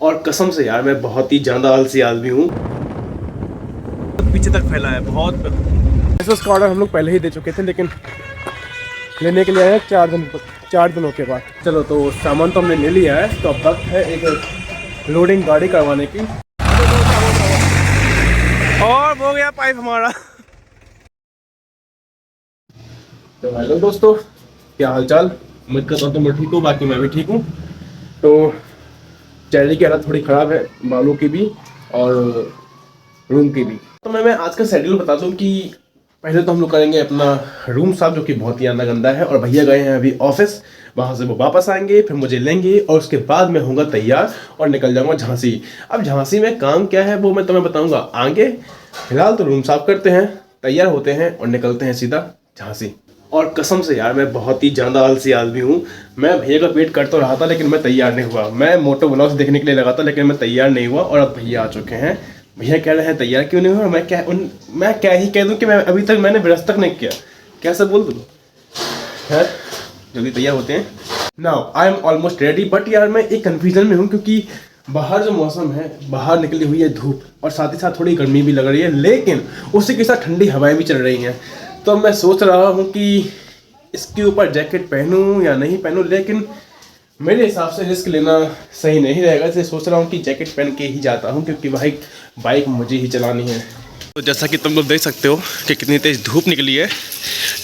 और कसम से यार मैं बहुत ही ज़्यादा आलसी आदमी हूँ। पीछे तक फैला है बहुत। इसका ऑर्डर हम लोग पहले ही दे चुके थे, लेकिन लेने के लिए आए 4 दिनों के बाद। चलो तो सामान तो हमने ले लिया है, तो अब वक्त है एक लोडिंग गाड़ी करवाने की। और हो गया पाइप हमारा। तो हेलो दोस्तों, क्या हालचाल। उम्मीद करता हूँ तो मैं ठीक हूँ, बाकी मैं भी ठीक हूँ। तो चेहरे की हालत थोड़ी ख़राब है, बालों की भी और रूम की भी। तो मैं आज का शेड्यूल बता दूं कि पहले तो हम लोग करेंगे अपना रूम साफ, जो कि बहुत ही गंदा है, और भैया गए हैं अभी ऑफिस। वहाँ से वो वापस आएंगे, फिर मुझे लेंगे और उसके बाद मैं होऊंगा तैयार और निकल जाऊंगा झांसी। अब झांसी में काम क्या है वो मैं तुम्हें बताऊंगा आगे। फिलहाल तो रूम साफ करते हैं, तैयार होते हैं और निकलते हैं सीधा झांसी। और कसम से यार मैं बहुत ही ज़्यादा आलसी आदमी हूँ। मैं भैया का वेट कर तो रहा था, लेकिन मैं तैयार नहीं हुआ। मैं मोटो ब्लॉग्स देखने के लिए लगा था, लेकिन मैं तैयार नहीं हुआ। और अब भैया आ चुके हैं। भैया कह रहे हैं तैयार क्यों नहीं हुआ। मैं क्या ही कह दूँ कि मैं अभी तक मैंने ब्रश तक नहीं किया। कैसे बोल दूँ है। जल्दी तैयार होते हैं। Now I am almost ready, but यार मैं एक कन्फ्यूजन में हूँ, क्योंकि बाहर जो मौसम है, बाहर निकली हुई है धूप और साथ ही साथ थोड़ी गर्मी भी लग रही है, लेकिन उसी के साथ ठंडी हवाएं भी चल रही हैं। तो मैं सोच रहा हूँ कि इसके ऊपर जैकेट पहनूं या नहीं पहनूं, लेकिन मेरे हिसाब से रिस्क लेना सही नहीं रहेगा। इसलिए सोच रहा हूँ कि जैकेट पहन के ही जाता हूँ, क्योंकि भाई बाइक मुझे ही चलानी है। तो जैसा कि तुम लोग देख सकते हो कि कितनी तेज़ धूप निकली है,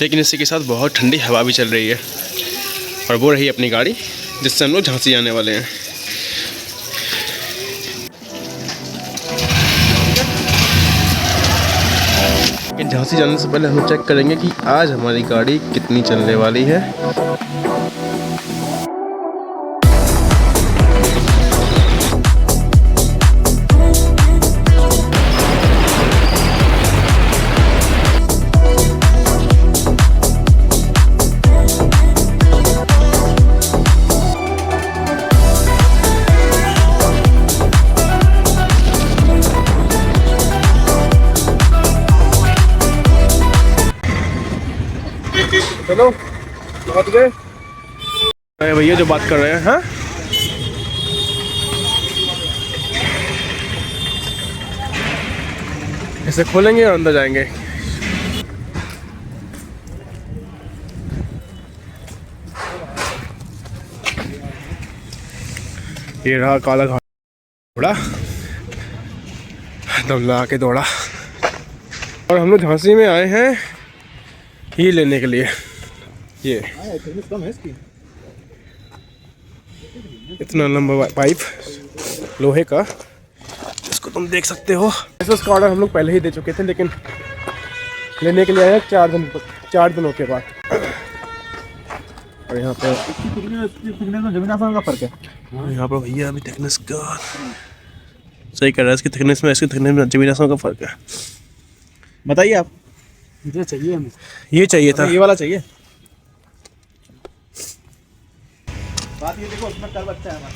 लेकिन इसी के साथ बहुत ठंडी हवा भी चल रही है। और वो रही अपनी गाड़ी, जिससे हम लोग झांसी जाने वाले हैं। झांसी जाने से पहले हम चेक करेंगे कि आज हमारी गाड़ी कितनी चलने वाली है। चलो पहुंच गए। भैया जो बात कर रहे हैं, हाँ इसे खोलेंगे और अंदर जाएंगे। ये रहा काला घोड़ा, दम लगा के दौड़ा। और हम लोग झांसी में आए हैं ये लेने के लिए। ये कम है इसकी, इतना लंबा पाइप लोहे का, इसको तुम देख सकते हो। ऐसे उसका ऑर्डर हम लोग पहले ही दे चुके थे, लेकिन लेने के लिए आए 4 दिनों के बाद। और यहाँ पे जमीन आसमान का फर्क है। यहाँ पर भैया अभी थिकनेस का सही कर रहा है। इसकी थिकनेस में इसकी थिकनेस में जमीन आसमान का फर्क है। बताइए आप, मुझे चाहिए हमें ये चाहिए था, ये वाला चाहिए। बात ये देखो, उसमें कर्व अच्छा है हमारा,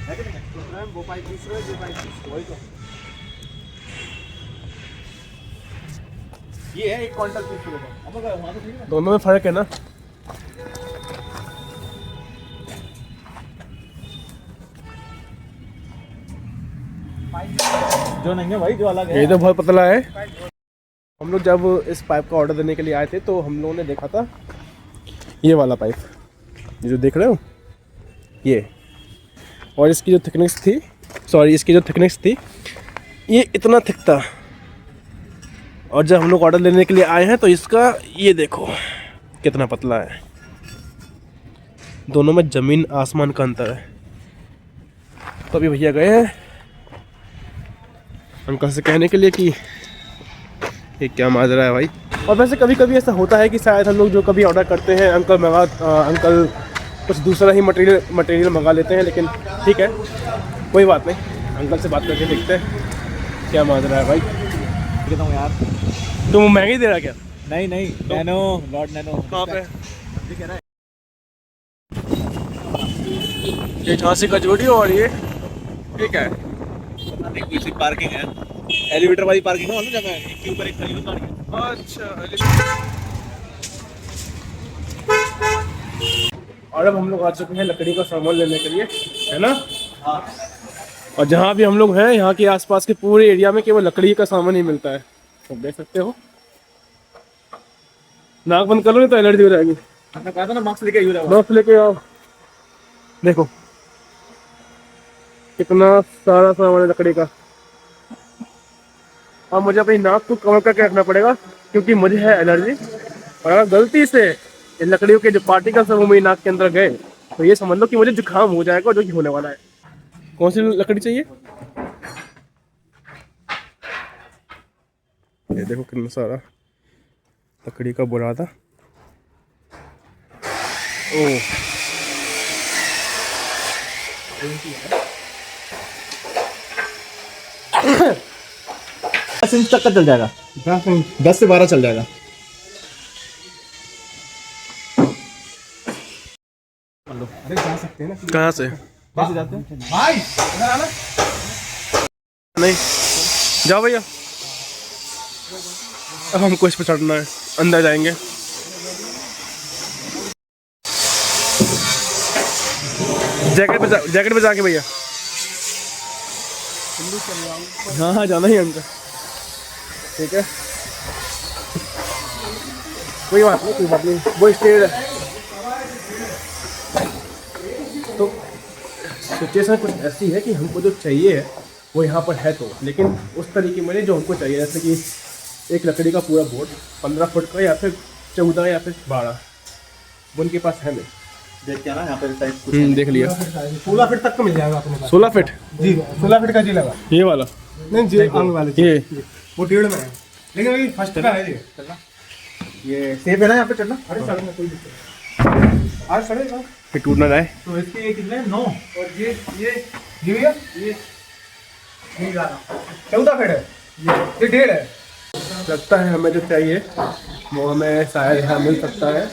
है कि नहीं? वो पाइप दूसरा है, ये पाइप दूसरा, वही तो ये है। 1 क्विंटल 30 किलो का। अब वहाँ तो ठीक है, दोनों में फर्क है ना। जो नहीं है भाई, जो अलग है, ये तो बहुत पतला है। हम लोग जब इस पाइप का ऑर्डर देने के लिए आए थे, तो हम लोगों ने देखा था ये वाला पाइप, ये जो देख रहे हो ये, और इसकी जो थिकनेस थी, इसकी जो थिकनेस थी ये इतना थिक था। और जब हम लोग ऑर्डर लेने के लिए आए हैं, तो इसका ये देखो कितना पतला है। दोनों में ज़मीन आसमान का अंतर है। तो अभी भैया गए हैं अंकल से कहने के लिए कि ये क्या माजरा है भाई। और वैसे कभी कभी ऐसा होता है कि शायद हम लोग जो कभी ऑर्डर करते हैं, अंकल कुछ दूसरा ही मटेरियल मंगा लेते हैं, लेकिन ठीक है कोई बात नहीं। अंकल से बात करके देखते हैं क्या माजरा है भाई। कहता हूँ यार, तुम महंगी दे रहा क्या? नहीं तो नैनो, लॉर्ड नैनो कहाँ पे दिख रहा है? ये झांसी का जूडियो, और ये ठीक है, कोई सी पार्किंग है, एलिवेटर वाली पार्किंग है, जगह है, एक के ऊपर एक खड़ी होता है। अच्छा, और अब हम लोग आ चुके हैं लकड़ी का सामान लेने के लिए, है ना? हाँ। और जहाँ भी हम लोग हैं यहाँ के आसपास के पूरे एरिया में केवल लकड़ी का सामान ही मिलता है। तो देख सकते हो, नाक बंद कर लो नहीं तो एलर्जी हो जाएगी। कहा था ना मास्क लेके आइए। मास्क लेके आओ। देखो कितना सारा सामान है लकड़ी का। अब मुझे अपनी नाक को कवर करके रखना पड़ेगा क्योंकि मुझे है एलर्जी। और अगर गलती से इन लकड़ियों के जो पार्टिकल्स हैं वो मेरी नाक के अंदर गए तो ये समझ लो कि मुझे जुकाम हो जाएगा, जो कि होने वाला है। कौन सी लकड़ी चाहिए? ये देखो कितना सारा लकड़ी का बुरादा। ओह, 10 इंच तक का चल जाएगा। 10 से 12 चल जाएगा। अरे जा सकते हैं ना। कहाँ से? कैसे जाते हैं भाई? इधर आना। नहीं जाओ भैया, अब हमको इस पे चढ़ना है, अंदर जाएंगे। जैकेट बजा के भैया। हाँ हाँ जाना ही अंदर, ठीक है कोई बात नहीं, कोई बात नहीं, वो स्टेज है। तो सिचुएशन कुछ ऐसी है कि हमको जो चाहिए है वो यहाँ पर है, तो लेकिन उस तरीके में जो हमको चाहिए, जैसे कि एक लकड़ी का पूरा बोर्ड 15 फुट का या फिर 14 या फिर 12, वो उनके पास है नहीं। देख क्या ना यहाँ पे साइज कुछ देख लिया, 16 फीट तक का मिल जाएगा अपने पास। 16 फीट जी, 16 फीट का जी लगा। ये वाला नहीं जी, आंग वाले ये वो 1.5 में है, लेकिन अभी फर्स्ट का है। ये सेफ है ना यहाँ पे चलना? अरे चढ़ना कोई दिक्कत आज चढ़ेगा, फिर टूट ना जाए। तो इसके कितने 9 और ये जी भैया ये 14 फीट है, ये 1.5 है। लगता है हमें जो चाहिए वो हमें शायद यहाँ मिल सकता है।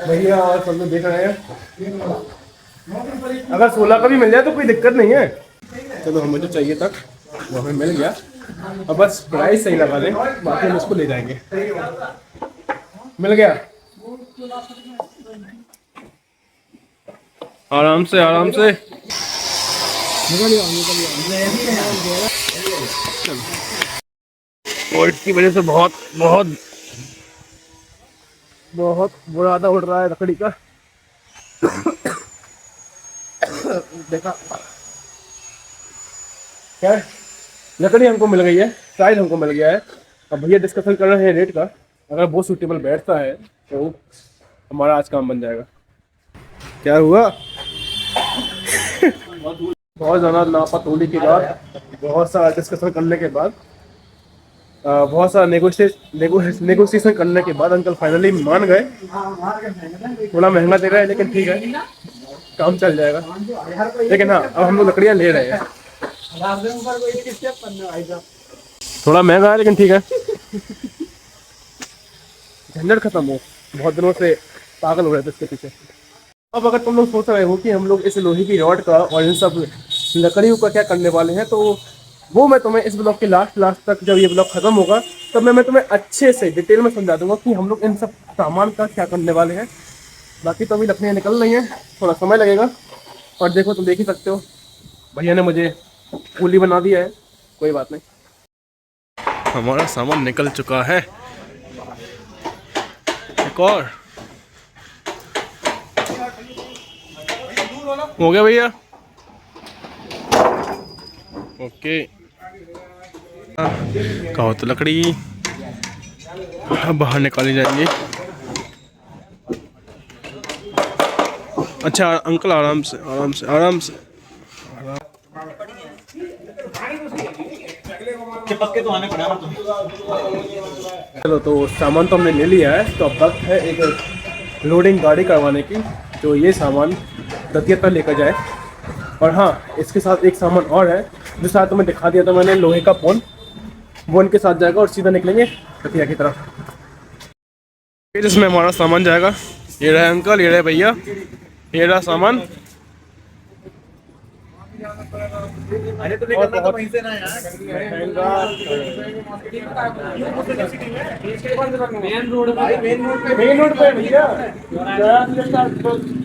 भैया और सब लोग देख रहे हैं, अगर 16 का भी मिल जाए तो कोई दिक्कत नहीं है। चलो हमें जो चाहिए तक वो हमें मिल गया, अब बस प्राइस सही लगा लें, बाकी हम उसको ले जाएंगे। मिल गया, आराम से आराम से और की वजह से बहुत बहुत बहुत बुरादा उड़ रहा है लकड़ी का। देखा क्या, लकड़ी हमको मिल गई है, प्राइस हमको मिल गया है। अब भैया डिस्कशन कर रहे हैं रेट का, अगर वो सूटेबल बैठता है तो हमारा आज काम बन जाएगा। क्या हुआ? बहुत ज़्यादा नापतोली के बाद, बहुत सारा डिस्कशन करने के बाद, बहुत सारा नेगोशिएशन करने के बाद अंकल फाइनली मान गए। थोड़ा महंगा दे रहा है लेकिन ठीक है, काम चल जाएगा। लेकिन हाँ, अब हम लोग लकड़ियाँ ले रहे हैं, थोड़ा महंगा है लेकिन ठीक है, झंझट खत्म हो। बहुत दिनों से पागल हो रहे थे इसके पीछे। अब अगर तुम लोग सोच रहे हो कि हम लोग इस लोहे की रॉड का और इन सब लकड़ियों का क्या करने वाले हैं, तो वो मैं तुम्हें इस ब्लॉग के लास्ट तक, जब ये ब्लॉग खत्म होगा तब मैं तुम्हें अच्छे से डिटेल में समझा दूंगा कि हम लोग इन सब सामान का क्या करने वाले हैं। बाकी तो अभी लकड़ियाँ निकल रही हैं, थोड़ा समय लगेगा। और देखो तुम देख ही सकते हो, भैया ने मुझे कूली बना दिया है, कोई बात नहीं। हमारा सामान निकल चुका है, एक और हो गया भैया, ओके। कहो तो लकड़ी उठा बाहर निकाली जाएंगी। अच्छा अंकल आराम से आराम से आराम से, चिपक के तो आने पड़ा ना तुम्हें। चलो तो सामान तो हमने ले लिया है, तो अब वक्त है एक लोडिंग गाड़ी करवाने की, जो ये सामान दतिया तक लेकर जाए। और हाँ, इसके साथ एक सामान और है जो साथ तुम्हें दिखा दिया था मैंने, लोहे का पोल, वो इनके साथ जाएगा और सीधा निकलेंगे दतिया की तरफ। जिसमें हमारा सामान जाएगा, ये रहा अंकल, ये रहा भैया, ये रहा सामान। अरे तो निकलना तो वहीं से ना यार, मेन रोड पे भैया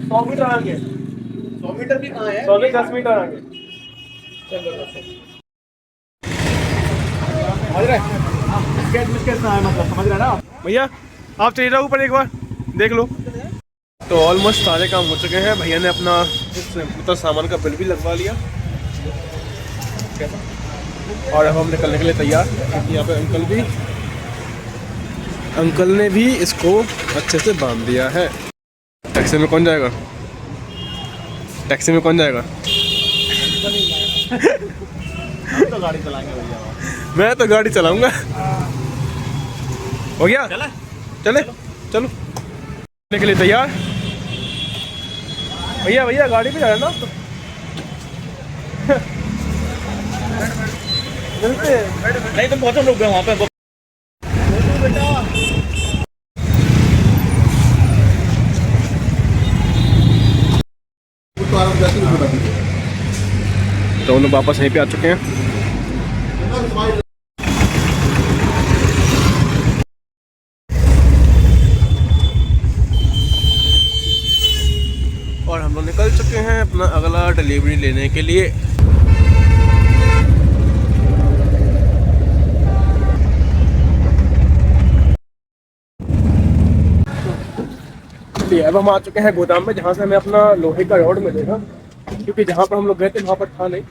100 मीटर आगे, 100 मीटर भी कहाँ है? 110 मीटर आगे। समझ रहे ना भैया आप चलिए जाओ ऊपर एक बार देख लो। तो ऑलमोस्ट सारे काम हो चुके हैं। भैया ने अपना मतलब सामान का बिल भी लगवा लिया और अब हम निकलने के लिए तैयार। क्योंकि यहाँ पे अंकल ने भी इसको अच्छे से बांध दिया है। टैक्सी में कौन जाएगा? टैक्सी में कौन जाएगा? हम तो गाड़ी चलाएंगे भैया। मैं तो गाड़ी चलाऊंगा। हो गया? चले चलो के लिए तैयार। भैया भैया गाड़ी पे जा रहे ना आप तो। नहीं तुम पहुंचो, रुक गए वहाँ पे। तो हम लोग वापस यहीं पे आ चुके हैं। और हम लोग निकल चुके हैं अपना अगला डिलीवरी लेने के लिए। अब हम आ चुके हैं गोदाम में, जहाँ से हमें अपना लोहे का रॉड मिलेगा। क्योंकि जहाँ पर हम लोग गए थे वहाँ पर था नहीं।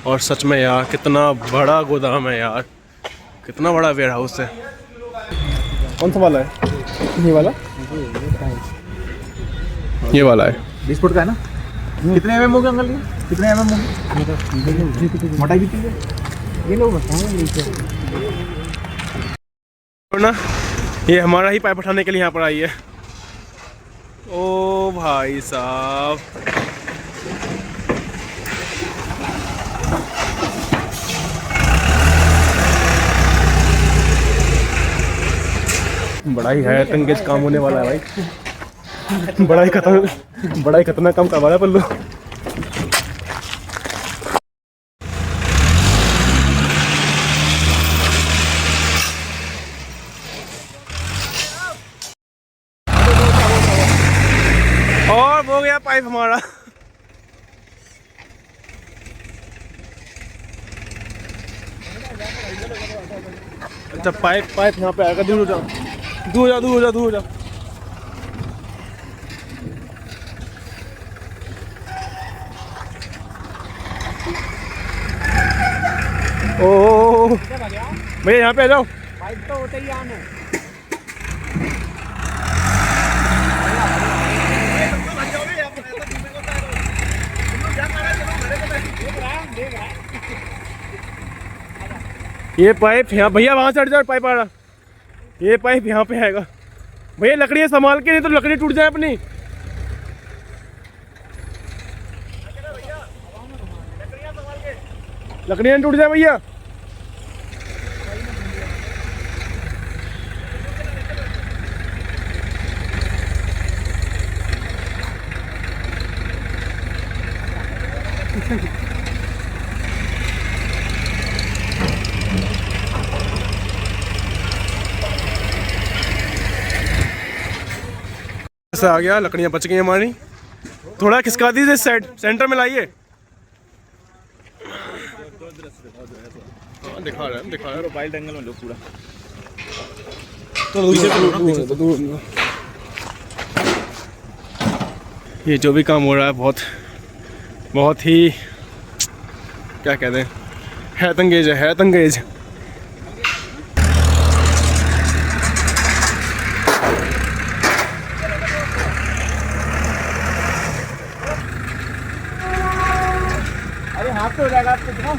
और सच में यार कितना बड़ा गोदाम है यार, कितना बड़ा वेयर हाउस है। कौन सा वाला है? ये वाला? ये वाला है 20 फुट का है ना। कितने mm होंगे अंकल? ये कितने mm होंगे? मोटाई कितनी है ये लोग बताएं। ना ये हमारा ही पाइप उठाने के लिए यहाँ पर आई है। ओ भाई साहब, बड़ा ही है तंगेज काम होने वाला है भाई। बड़ा ही खतरनाक काम करवा रहा है पल्लू। और हो गया पाइप हमारा। अच्छा पाइप यहाँ पे आएगा। दूर हो जाओ, दूर हो जाओ, दूर हो जाओ, दूर हो जाओ। ओ भैया यहाँ पे आ जाओ। पाइप तो होते ही आने। ये पाइप यहाँ, भैया वहाँ से हट जाओ, पाइप आ रहा। ये पाइप यहाँ पे आएगा। भैया लकड़ी संभाल के, नहीं तो लकड़ी टूट जाए अपनी। लकड़ियाँ टूट जाए भैया। ऐसा आ गया, लकड़ियाँ बच गई हमारी। थोड़ा खिसका दीजिए, सेंटर में लाइए। दिखा रहा है वाइल्ड एंगल में लो पूरा। ये जो भी काम हो रहा है बहुत ही क्या कहते हैं, है तंगेज। अरे हाथ तो हो जाएगा आपको दिखाओ।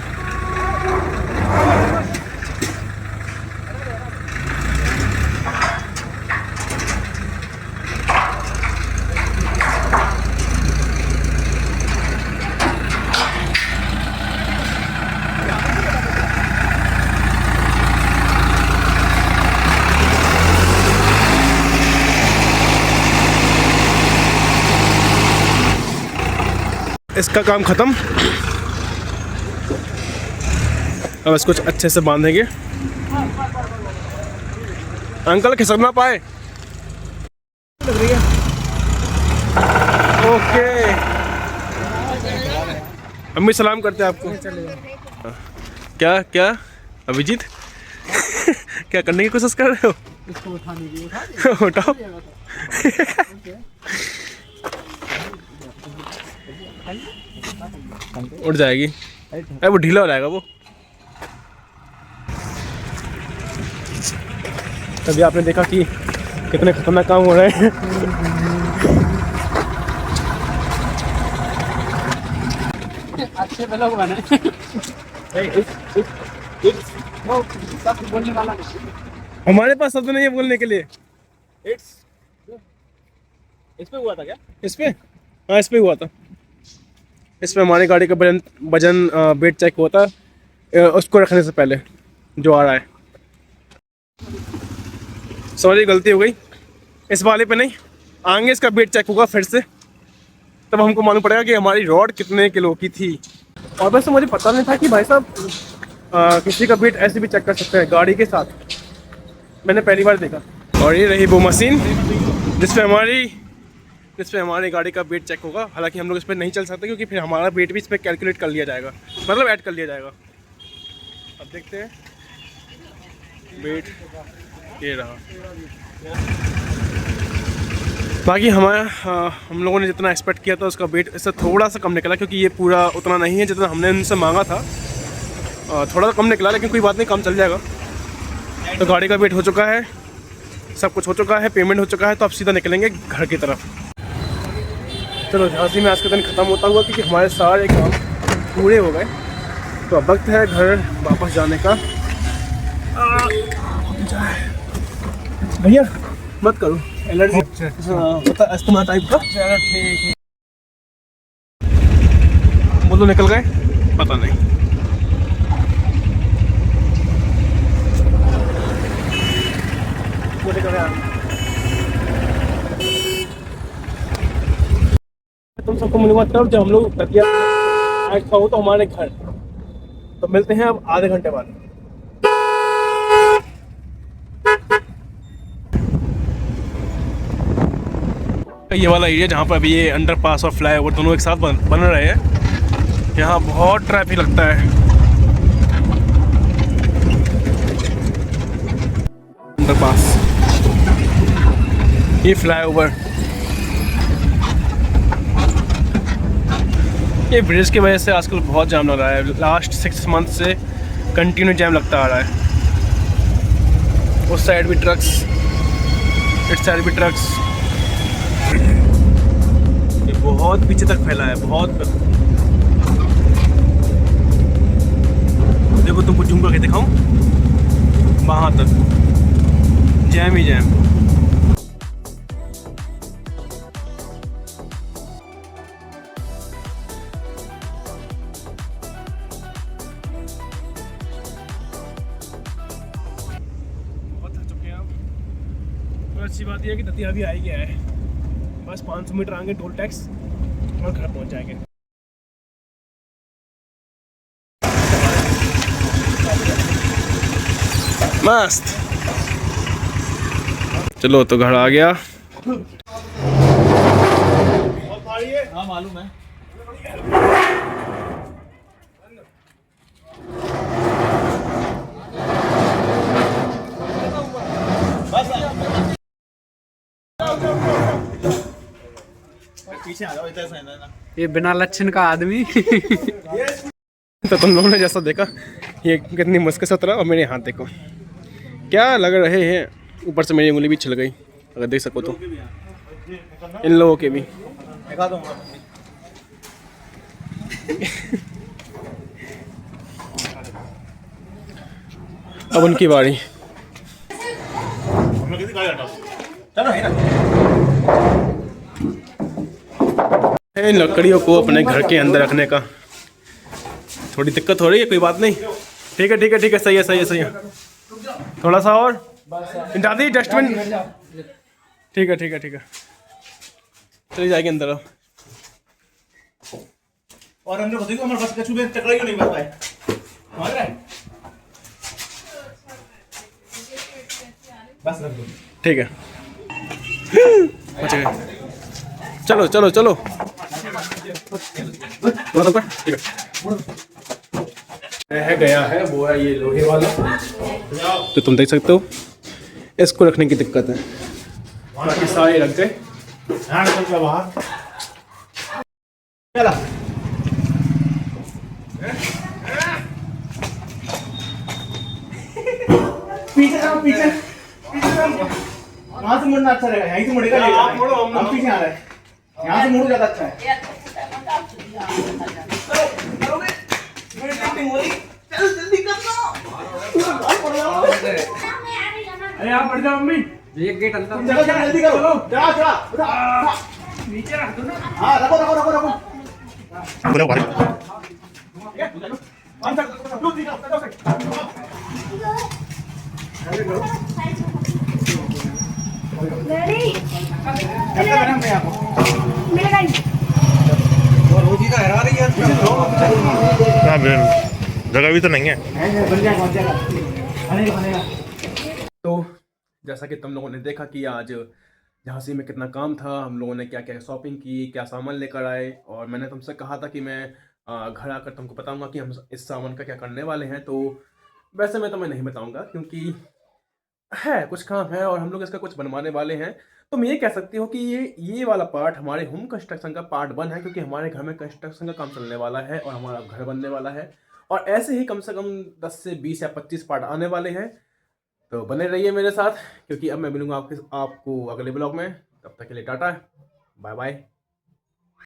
इसका काम खत्म। अब इसको अच्छे से बांधेंगे, अंकल खिसक ना पाए। ओके अम्मी सलाम करते हैं आपको। क्या क्या अभिजीत क्या करने की कोशिश कर रहे हो? इसको उठाने की उठाओ। उठ जाएगी। अरे वो ढीला हो जाएगा वो। तभी आपने देखा कि कितने खतरनाक काम हो रहे हैं। अच्छे लोग बने। बोलने वाला हमारे पास शब्द नहीं है बोलने के लिए। इस पे हुआ था क्या? इस पे? हाँ इस पे हुआ था। इस पे हमारी गाड़ी का वजन वेट चेक हुआ था उसको रखने से पहले जो आ रहा है। सॉरी गलती हो गई। इस वाले पे नहीं, आगे इसका वेट चेक होगा फिर से, तब हमको मालूम पड़ेगा कि हमारी रॉड कितने किलो की थी। और वैसे मुझे पता नहीं था कि भाई साहब किसी का वेट ऐसे भी चेक कर सकते हैं गाड़ी के साथ। मैंने पहली बार देखा। और ये रही वो मशीन जिसपे हमारी गाड़ी का वेट चेक होगा। हालांकि हम लोग इस पर नहीं चल सकते क्योंकि फिर हमारा वेट भी इस पर कैलकुलेट कर लिया जाएगा, मतलब ऐड कर लिया जाएगा। अब देखते हैं वेट ये रहा। बाकी हम लोगों ने जितना एक्सपेक्ट किया था उसका वेट इससे थोड़ा सा कम निकला, क्योंकि ये पूरा उतना नहीं है जितना हमने उनसे मांगा था। थोड़ा सा कम निकला, लेकिन कोई बात नहीं, काम चल जाएगा। तो गाड़ी का वेट हो चुका है, सब कुछ हो चुका है, पेमेंट हो चुका है, तो अब सीधा निकलेंगे घर की तरफ। चलो झांसी में आज का दिन ख़त्म होता हुआ क्योंकि हमारे सारे काम पूरे हो गए। तो अब वक्त है घर वापस जाने का। भैया मत करो, एलर्जी होता है अस्थमा टाइप का। चलो ठीक है। वो तो निकल गए, पता नहीं। वो निकल गया। तुम सबको मिलूंगा तब जब हम लोग तकिया हो तो हमारे घर। तो मिलते हैं अब आधे घंटे बाद। ये वाला एरिया जहाँ पर अभी ये अंडरपास और फ्लाईओवर दोनों एक साथ बन रहे हैं, यहाँ बहुत ट्रैफिक लगता है। अंडरपास, ये फ्लाईओवर, ये ब्रिज की वजह से आजकल बहुत जाम लग रहा है। लास्ट 6 मंथ से कंटिन्यू जाम लगता आ रहा है। उस साइड भी ट्रक्स, इस साइड भी ट्रक्स। ये बहुत पीछे तक फैला है, बहुत। देखो तुमको जूम करके दिखाऊं, वहाँ तक जैम ही जैम। अच्छी बात यह है कि दतिया भी आ ही गया है। बस 500 मीटर आगे टोल टैक्स और घर पहुंच जाएंगे। मस्त। चलो तो घर आ गया। हाँ मालूम है। पीछे आ जाओ, इधर से ना। ये बिना लक्षण का आदमी। तो तुम लोगों ने जैसा देखा ये कितनी मुश्किल से उतरा, और मेरे हाथ देखो क्या लग रहे हैं। ऊपर से मेरी उंगली भी छिल गई, अगर देख सको तो। इन लोगों के भी दिखा दूंगा। अब उनकी बारी। इन लकड़ियों को अपने घर के अंदर रखने का थोड़ी दिक्कत हो रही है, कोई बात नहीं। ठीक है ठीक है ठीक है, सही है सही है सही है। थोड़ा सा और दादी डस्टबिन। ठीक है ठीक है ठीक है, चली जाएगी अंदर। और अंदर देखो हमारे पास कछुए चकरा क्यों नहीं बच पाए। बस रख दो। ठीक है, बच गए। चलो चलो चलो। रह गया है वो है ये लोहे वाला, तो तुम देख सकते हो इसको रखने की दिक्कत है, बाकी सारे रख गए। हाँ निकल के बाहर चला पीछे जाओ पीछे पीछे जाओ वहां से मुड़ना अच्छा रहेगा, यहीं से मुड़ेगा लेगा आप मुड़ो हम पीछे आ रहे हैं, यहाँ से मुड़ो ज्यादा अच्छा है। अरे आप बढ़ जाओ मम्मी, एक गेट अंदर चलो चलो जल्दी करो, चला चला उठा नीचे रख दो ना। हाँ रखो रखो रखो रखो बोलो भाई रोजी का हरा रही है हाँ, जगह भी तो नहीं है। बन जाएगा बन जाएगा बनेगा बनेगा। तो जैसा कि तुम लोगों ने देखा कि आज झांसी में कितना काम था, हम लोगों ने क्या क्या शॉपिंग की, क्या सामान लेकर आए, और मैंने तुमसे कहा था कि मैं घर आकर तुमको बताऊंगा कि हम इस सामान का क्या करने वाले हैं। तो वैसे मैं तुम्हें नहीं बताऊंगा क्योंकि है कुछ काम है और हम लोग इसका कुछ बनवाने वाले हैं। तुम ये कह सकते हो कि ये वाला पार्ट हमारे होम कंस्ट्रक्शन का पार्ट 1 है, क्योंकि हमारे घर में कंस्ट्रक्शन का काम चलने वाला है और हमारा घर बनने वाला है, और ऐसे ही कम से कम 10 से 20 या 25 पार्ट आने वाले हैं। तो बने रहिए मेरे साथ, क्योंकि अब मैं मिलूंगा आपको अगले ब्लॉग में। तब तक के लिए टाटा, बाय बाय।